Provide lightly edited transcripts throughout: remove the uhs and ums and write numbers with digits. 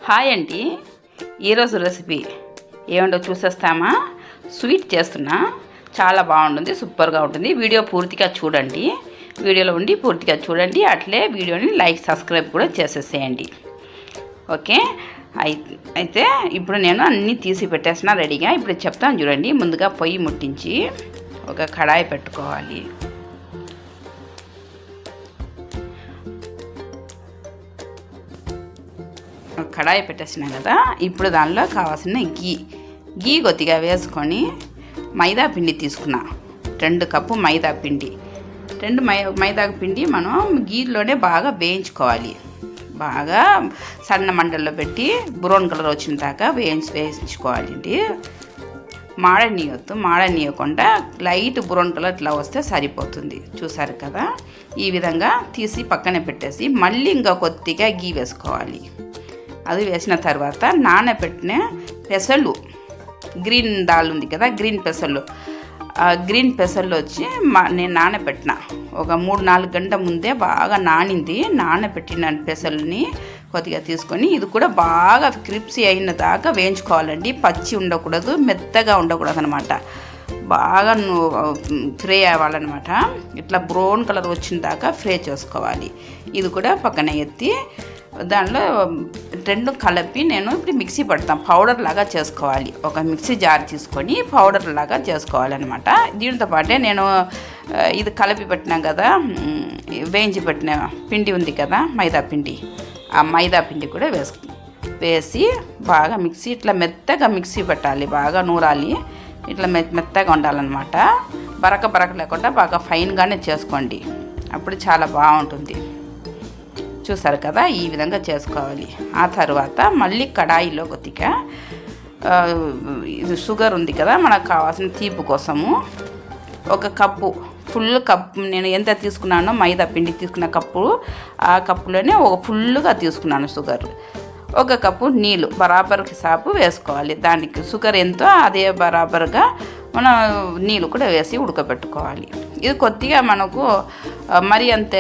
Hi అండి. ఈరోజు recipe ఏమంటో చూసేస్తామా. Sweet చేస్తున్నా, చాలా బాగుంటుంది, సూపర్గా ఉంటుంది. వీడియో పూర్తిగా చూడండి, వీడియోలో ఉండి పూర్తిగా చూడండి. అట్లే వీడియోని లైక్ సబ్స్క్రైబ్ కూడా చేసేసేయండి. ఓకే, అయితే ఇప్పుడు నేను అన్నీ తీసి పెట్టేసిన రెడీగా. ఇప్పుడు చెప్తాను చూడండి. ముందుగా పొయ్యి ముట్టించి ఒక కడాయి పెట్టుకోవాలి. కడాయి పెట్టేసినాం కదా, ఇప్పుడు దానిలో కావాల్సిన గీ కొద్దిగా వేసుకొని మైదా పిండి తీసుకున్నా. 2 కప్పు మైదా పిండి. మైదా పిండి మనం గీలోనే బాగా వేయించుకోవాలి. బాగా సన్న మంటల్లో పెట్టి బ్రౌన్ కలర్ వచ్చిన దాకా వేయించుకోవాలండి. మాడనీయకుండా లైట్ బ్రౌన్ కలర్ ఇట్లా వస్తే సరిపోతుంది. చూసారు కదా, ఈ విధంగా తీసి పక్కనే పెట్టేసి మళ్ళీ ఇంకా కొద్దిగా గీ వేసుకోవాలి. అది వేసిన తర్వాత నానబెట్టిన పెసలు, గ్రీన్ దాల్ ఉంది కదా, గ్రీన్ పెసలు వచ్చి నేను నానబెట్టిన ఒక 3-4 గంటల ముందే బాగా నానబెట్టిన పెసల్ని కొద్దిగా తీసుకొని ఇది కూడా బాగా క్రిప్సీ అయిన దాకా వేయించుకోవాలండి. పచ్చి ఉండకూడదు, మెత్తగా ఉండకూడదు అనమాట. బాగా ఫ్రై అవ్వాలన్నమాట. ఇట్లా బ్రౌన్ కలర్ వచ్చిన దాకా ఫ్రై చేసుకోవాలి. ఇది కూడా పక్కన ఎత్తి దానిలో 2 కలిపి నేను ఇప్పుడు మిక్సీ పడతాను. పౌడర్ లాగా చేసుకోవాలి. ఒక మిక్సీ జార్ తీసుకొని పౌడర్ లాగా చేసుకోవాలన్నమాట. దీనితో పాటే నేను ఇది కలిపి పెట్టినాం కదా, వేయించి పెట్టిన పిండి ఉంది కదా, మైదా పిండి. ఆ మైదా పిండి కూడా వేసి బాగా ఇట్లా మెత్తగా మిక్సీ పెట్టాలి. బాగా నూరాలి. ఇట్లా మెత్తగా ఉండాలన్నమాట. బరక లేకుండా బాగా ఫైన్గానే చేసుకోండి. అప్పుడు చాలా బాగుంటుంది. చూసారు కదా, ఈ విధంగా చేసుకోవాలి. ఆ తర్వాత మళ్ళీ కడాయిలో కొద్దిగా ఇది షుగర్ ఉంది కదా, మనకు కావాల్సిన తీపి కోసము 1 కప్పు, ఫుల్ కప్పు నేను ఎంత తీసుకున్నానో మైదా పిండి తీసుకున్న కప్పు, ఆ కప్పులోనే ఫుల్గా తీసుకున్నాను షుగర్. 1 కప్పు నీళ్ళు బరాబర్కి సాపు వేసుకోవాలి. దానికి షుగర్ ఎంతో అదే బరాబర్గా మనం నీళ్ళు కూడా వేసి ఉడకబెట్టుకోవాలి. ఇది కొద్దిగా మనకు మరి అంత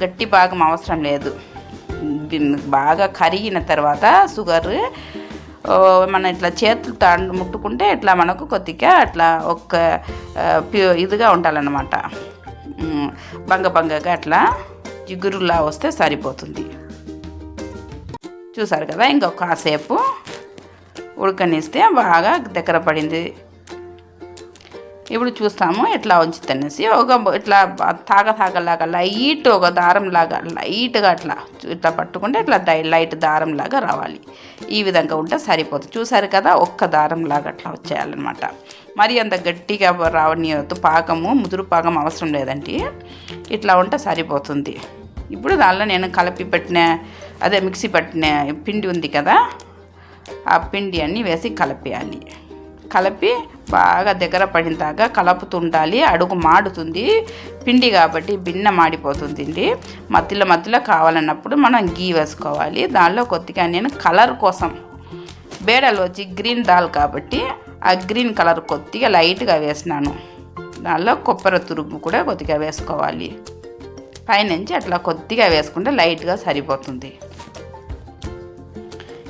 గట్టి పాకం అవసరం లేదు. బాగా కరిగిన తర్వాత షుగర్ మనం ఇట్లా చేతులతో ముట్టుకుంటే ఇట్లా మనకు కొద్దిగా అట్లా ఇదిగా ఉండాలన్నమాట. బంగగా అట్లా జిగురులా వస్తే సరిపోతుంది. చూసారు కదా, ఇంకొక కాసేపు ఉడకనిస్తే బాగా దగ్గర పడింది. ఇప్పుడు చూస్తాము ఎట్లా ఉంచుతనేసి ఇట్లా తాగలాగా లైట్ ఒక దారంలాగా లైట్గా ఇట్లా పట్టుకుంటే ఇట్లా లైట్ దారంలాగా రావాలి. ఈ విధంగా ఉంటే సరిపోతుంది. చూసారు కదా, ఒక్క దారంలాగా అట్లా వచ్చేయాలన్నమాట. మరి అంత గట్టిగా రావనియొద్దు. ముదురు పాకం అవసరం లేదండి. ఇట్లా ఉంటే సరిపోతుంది. ఇప్పుడు దానిలో నేను మిక్సీ పట్టిన పిండి ఉంది కదా, ఆ పిండి అన్నీ వేసి కలిపి బాగా దగ్గర పడిన దాకా కలుపుతుండాలి. అడుగు మాడుతుంది పిండి కాబట్టి, భిన్న మాడిపోతుంది. మధ్యలో కావాలన్నప్పుడు మనం గీ వేసుకోవాలి. దానిలో కొద్దిగా నేను కలర్ కోసం బేడలు వచ్చి గ్రీన్ దాల్ కాబట్టి ఆ గ్రీన్ కలర్ కొద్దిగా లైట్గా వేసినాను. దానిలో కొబ్బరి తురుము కూడా కొద్దిగా వేసుకోవాలి. పైనుంచి అట్లా కొద్దిగా వేసుకుంటే లైట్గా సరిపోతుంది.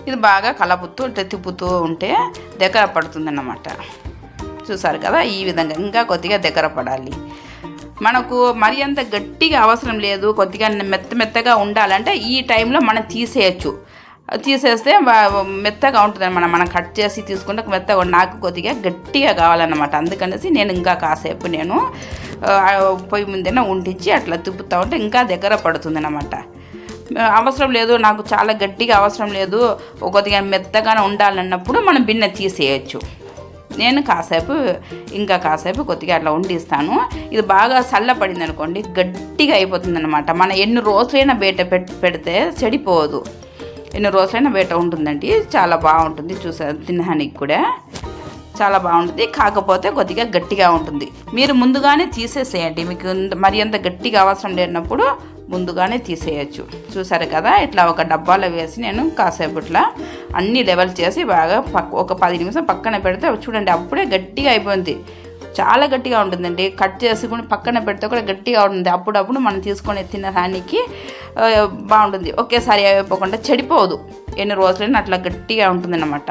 ఇది బాగా కలుపుతూ తిప్పుతూ ఉంటే దగ్గర పడుతుంది అన్నమాట. చూసారు కదా, ఈ విధంగా ఇంకా కొద్దిగా దగ్గర పడాలి. మనకు మరి అంత గట్టిగా అవసరం లేదు. కొద్దిగా మెత్తగా ఉండాలంటే ఈ టైంలో మనం తీసేస్తే మెత్తగా ఉంటుంది. మనం కట్ చేసి తీసుకుంటే మెత్తగా, నాకు కొద్దిగా గట్టిగా కావాలన్నమాట. అందుకనేసి నేను ఇంకా కాసేపు పొయ్యి ముందేనే ఉంటించి అట్లా తిప్పుతూ ఉంటే ఇంకా దగ్గర పడుతుంది అన్నమాట. అవసరం లేదు, నాకు చాలా గట్టిగా అవసరం లేదు, కొద్దిగా మెత్తగానే ఉండాలన్నప్పుడు మనం బిన్నె తీసేయచ్చు. నేను ఇంకా కాసేపు కొద్దిగా అట్లా వండిస్తాను. ఇది బాగా చల్లపడింది అనుకోండి, గట్టిగా అయిపోతుంది అనమాట. మనం ఎన్ని రోజులైనా పెడితే చెడిపోదు. ఎన్ని రోజులైనా బయట ఉంటుందండి. చాలా బాగుంటుంది. తినడానికి కూడా చాలా బాగుంటుంది. కాకపోతే కొద్దిగా గట్టిగా ఉంటుంది. మీరు ముందుగానే తీసేసేయండి. మీకు మరి అంత గట్టిగా అవసరం లేనప్పుడు ముందుగానే తీసేయచ్చు. చూసారు కదా, ఇట్లా ఒక డబ్బాలో వేసి నేను కాసేపు ఇట్లా అన్ని లెవెల్ చేసి బాగా ఒక 10 నిమిషం పక్కన పెడితే చూడండి, అప్పుడే గట్టిగా అయిపోయింది. చాలా గట్టిగా ఉంటుందండి. కట్ చేసుకుని పక్కన పెడితే కూడా గట్టిగా ఉంటుంది. అప్పుడప్పుడు మనం తీసుకొని తినడానికి బాగుంటుంది. ఒకేసారి అయిపోకుండా చెడిపోదు, ఎన్ని రోజులైనా అట్లా గట్టిగా ఉంటుందన్నమాట.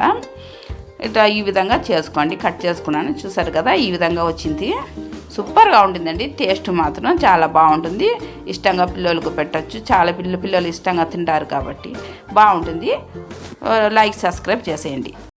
ఇట్లా ఈ విధంగా చేసుకోండి. కట్ చేసుకున్నాను, చూసారు కదా, ఈ విధంగా వచ్చింది. సూపర్గా ఉంటుందండి. టేస్ట్ మాత్రం చాలా బాగుంటుంది. ఇష్టంగా పిల్లలకు పెట్టచ్చు, చాలా పిల్లలు ఇష్టంగా తింటారు కాబట్టి బాగుంటుంది. లైక్ సబ్స్క్రైబ్ చేసేయండి.